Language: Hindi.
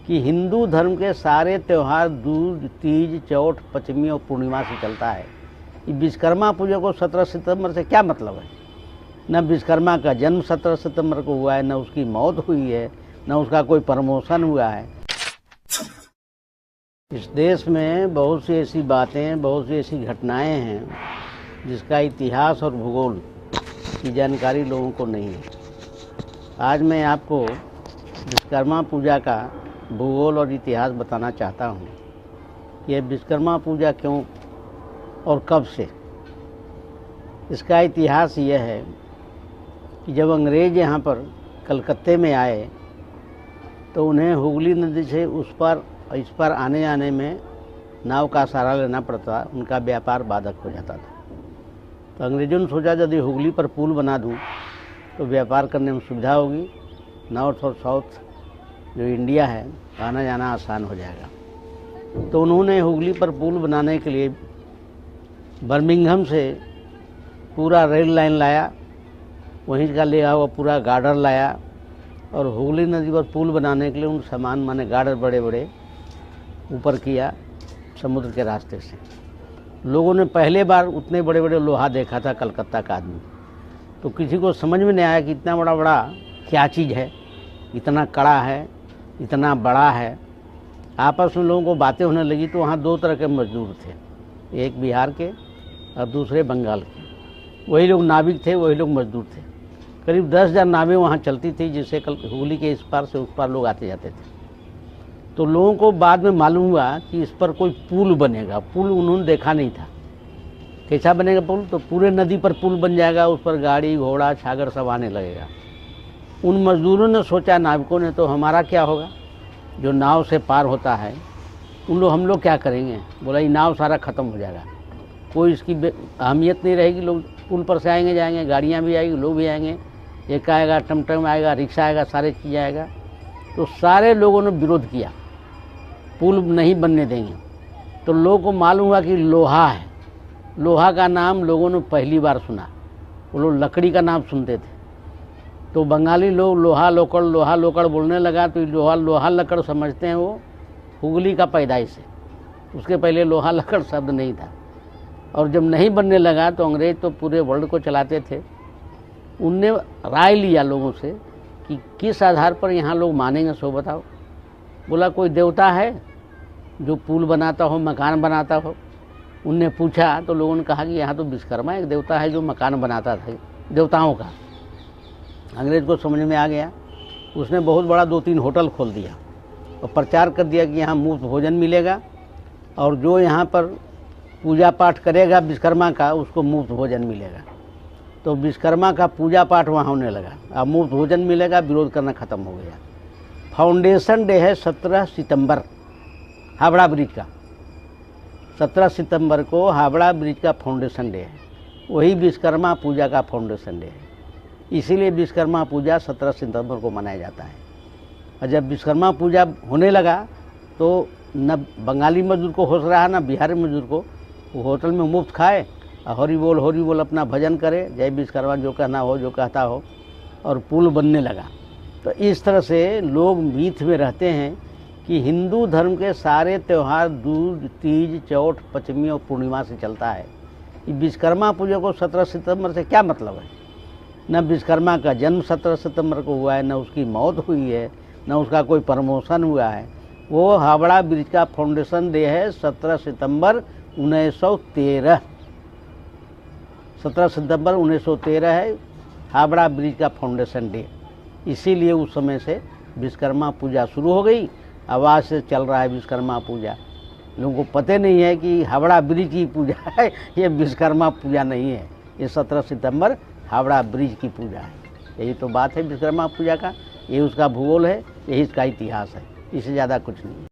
कि हिंदू धर्म के सारे त्यौहार दूज, तीज, चौथ, पंचमी और पूर्णिमा से चलता है। ये विश्वकर्मा पूजा को 17 सितंबर से क्या मतलब है? न विश्वकर्मा का जन्म 17 सितंबर को हुआ है, न उसकी मौत हुई है, न उसका कोई प्रमोशन हुआ है। इस देश में बहुत सी ऐसी बातें, बहुत सी ऐसी घटनाएं हैं जिसका इतिहास और भूगोल की जानकारी लोगों को नहीं है। आज मैं आपको विश्वकर्मा पूजा का भूगोल और इतिहास बताना चाहता हूँ। यह विश्वकर्मा पूजा क्यों और कब से? इसका इतिहास यह है कि जब अंग्रेज़ यहाँ पर कलकत्ते में आए तो उन्हें हुगली नदी से उस पर इस पर आने जाने में नाव का सहारा लेना पड़ता, उनका व्यापार बाधक हो जाता था। तो अंग्रेज़ों ने सोचा यदि हुगली पर पुल बना दूं तो व्यापार करने में सुविधा होगी, नॉर्थ और साउथ जो इंडिया है आना जाना आसान हो जाएगा। तो उन्होंने हुगली पर पुल बनाने के लिए बर्मिंघम से पूरा रेल लाइन लाया, वहीं का ले हुआ पूरा गार्डर लाया और हुगली नदी पर पुल बनाने के लिए उन सामान माने गार्डर बड़े बड़े ऊपर किया समुद्र के रास्ते से। लोगों ने पहले बार उतने बड़े बड़े लोहा देखा था कलकत्ता का आदमी, तो किसी को समझ में नहीं आया कि इतना बड़ा बड़ा क्या चीज़ है, इतना कड़ा है, इतना बड़ा है। आपस में लोगों को बातें होने लगी तो वहाँ दो तरह के मजदूर थे, एक बिहार के और दूसरे बंगाल के। वही लोग नाविक थे, वही लोग मजदूर थे। करीब 10,000 नावें वहाँ चलती थी जिससे हुगली के इस पार से उस पार लोग आते जाते थे। तो लोगों को बाद में मालूम हुआ कि इस पर कोई पुल बनेगा। पुल उन्होंने देखा नहीं था, कैसा बनेगा पुल? तो पूरे नदी पर पुल बन जाएगा, उस पर गाड़ी घोड़ा छागर सब आने लगेगा। उन मजदूरों ने सोचा, नाविकों ने, तो हमारा क्या होगा जो नाव से पार होता है, हम लोग क्या करेंगे? बोला ये नाव सारा ख़त्म हो जाएगा, कोई इसकी अहमियत नहीं रहेगी। लोग पुल पर से आएंगे जाएंगे, गाड़ियाँ भी आएगी, लोग भी आएंगे, एक आएगा, टमटम आएगा, रिक्शा आएगा, सारे चीज़ें आएगा। तो सारे लोगों ने विरोध किया, पुल नहीं बनने देंगे। तो लोगों को मालूम हुआ कि लोहा है। लोहा का नाम लोगों ने पहली बार सुना, वो लोग लकड़ी का नाम सुनते थे। तो बंगाली लोग लोहा लोकड़ बोलने लगा। तो लोहा लकड़ समझते हैं वो हुगली का पैदाइश है, उसके पहले लोहा लकड़ शब्द नहीं था। और जब नहीं बनने लगा तो अंग्रेज़ तो पूरे वर्ल्ड को चलाते थे। उनने राय लिया लोगों से कि किस आधार पर यहाँ लोग मानेंगे, सो बताओ। बोला कोई देवता है जो पुल बनाता हो, मकान बनाता हो? उनने पूछा तो लोगों ने कहा कि यहाँ तो विश्वकर्मा एक देवता है जो मकान बनाता था देवताओं का। अंग्रेज़ को समझ में आ गया, उसने बहुत बड़ा 2-3 होटल खोल दिया और प्रचार कर दिया कि यहाँ मुफ्त भोजन मिलेगा और जो यहाँ पर पूजा पाठ करेगा विश्वकर्मा का उसको मुफ्त भोजन मिलेगा। तो विश्वकर्मा का पूजा पाठ वहाँ होने लगा, अब मुफ्त भोजन मिलेगा, विरोध करना ख़त्म हो गया। फाउंडेशन डे है 17 सितंबर, हावड़ा ब्रिज का। 17 सितंबर को हावड़ा ब्रिज का फाउंडेशन डे है, वही विश्वकर्मा पूजा का फाउंडेशन डे है। इसीलिए विश्वकर्मा पूजा 17 सितंबर को मनाया जाता है। और जब विश्वकर्मा पूजा होने लगा तो न बंगाली मजदूर को होश रहा न बिहारी मजदूर को। वो होटल में मुफ्त खाए और हरि बोल अपना भजन करे, जय विश्वकर्मा जो कहना हो, जो कहता हो, और पुल बनने लगा। तो इस तरह से लोग मीथ में रहते हैं कि हिंदू धर्म के सारे त्यौहार दूज, तीज, चौथ, पंचमी और पूर्णिमा से चलता है। ये विश्वकर्मा पूजा को 17 सितंबर से क्या मतलब है? न विश्वकर्मा का जन्म 17 सितंबर को हुआ है, न उसकी मौत हुई है, न उसका कोई प्रमोशन हुआ है। वो हावड़ा ब्रिज का फाउंडेशन डे है 17 सितंबर 1913। 17 सितंबर 1913 है हावड़ा ब्रिज का फाउंडेशन डे। इसीलिए उस समय से विश्वकर्मा पूजा शुरू हो गई। आवाज़ से चल रहा है विश्वकर्मा पूजा। लोगों को पता नहीं है कि हावड़ा ब्रिज की पूजा है, ये विश्वकर्मा पूजा नहीं है। ये 17 सितंबर हावड़ा ब्रिज की पूजा है। यही तो बात है विश्वकर्मा पूजा का, यही उसका भूगोल है, यही इसका इतिहास है, इससे ज़्यादा कुछ नहीं।